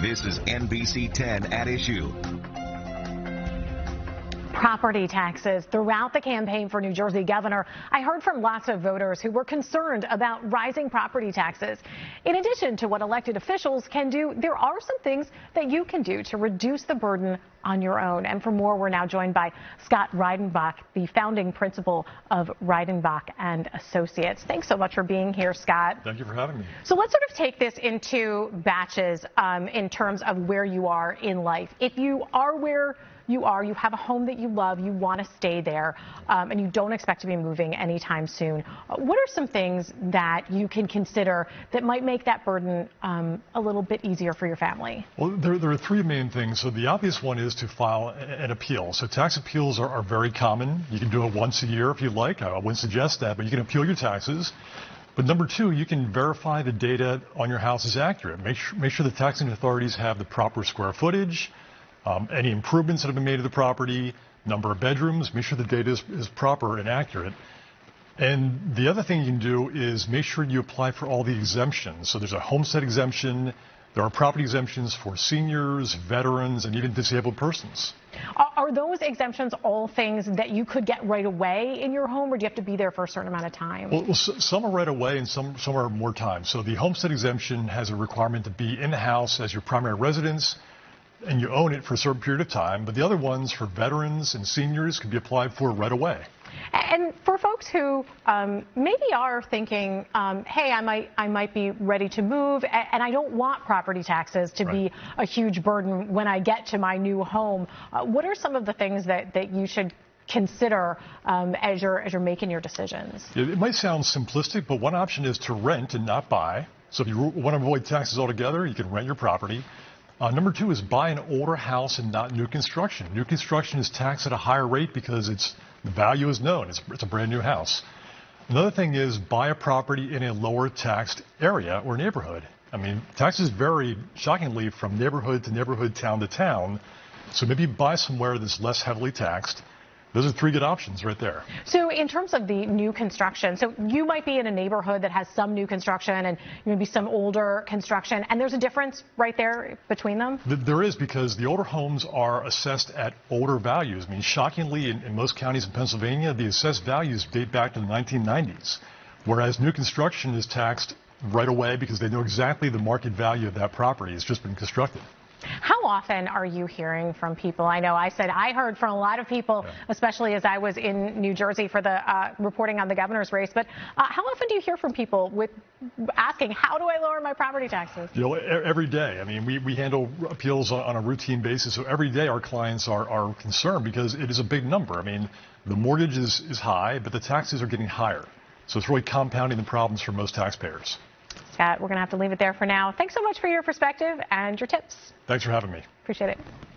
This is NBC 10 at Issue. Property taxes. Throughout the campaign for New Jersey governor, I heard from lots of voters who were concerned about rising property taxes. In addition to what elected officials can do, there are some things that you can do to reduce the burden on your own. And for more, we're now joined by Scott Reidenbach, the founding principal of Reidenbach and Associates. Thanks so much for being here, Scott. Thank you for having me. So let's sort of take this into batches in terms of where you are in life. If you are where you have a home that you love, you want to stay there, and you don't expect to be moving anytime soon, what are some things that you can consider that might make that burden a little bit easier for your family? Well, there are three main things. So the obvious one is to file an appeal. So tax appeals are very common. You can do it once a year if you like. I wouldn't suggest that, but you can appeal your taxes. But number two, you can verify the data on your house is accurate. Make sure the taxing authorities have the proper square footage, any improvements that have been made to the property, number of bedrooms, make sure the data is proper and accurate. And the other thing you can do is make sure you apply for all the exemptions. So there's a homestead exemption, there are property exemptions for seniors, veterans, and even disabled persons. Are those exemptions all things that you could get right away in your home, or do you have to be there for a certain amount of time? Well, some are right away and some are more time. So the homestead exemption has a requirement to be in the house as your primary residence, and you own it for a certain period of time, but the other ones for veterans and seniors can be applied for right away. And for folks who maybe are thinking, hey, I might be ready to move, and I don't want property taxes to be a huge burden when I get to my new home, what are some of the things that you should consider as you're making your decisions? It might sound simplistic, but one option is to rent and not buy. So if you want to avoid taxes altogether, you can rent your property. Number two is buy an older house and not new construction. New construction is taxed at a higher rate because the value is known. It's a brand new house. Another thing is buy a property in a lower taxed area or neighborhood. I mean, taxes vary shockingly from neighborhood to neighborhood, town to town. So maybe buy somewhere that's less heavily taxed. Those are three good options right there. So in terms of the new construction, so you might be in a neighborhood that has some new construction and maybe some older construction, and there's a difference right there between them? There is, because the older homes are assessed at older values. I mean, shockingly, in most counties in Pennsylvania, the assessed values date back to the 1990s, whereas new construction is taxed right away because they know exactly the market value of that property. It's just been constructed. How often are you hearing from people? I know I said I heard from a lot of people, especially as I was in New Jersey for the reporting on the governor's race. But how often do you hear from people with asking, how do I lower my property taxes? You know, every day. I mean, we handle appeals on a routine basis. So every day our clients are concerned because it is a big number. I mean, the mortgage is high, but the taxes are getting higher. So it's really compounding the problems for most taxpayers. Scott, we're going to have to leave it there for now. Thanks so much for your perspective and your tips. Thanks for having me. Appreciate it.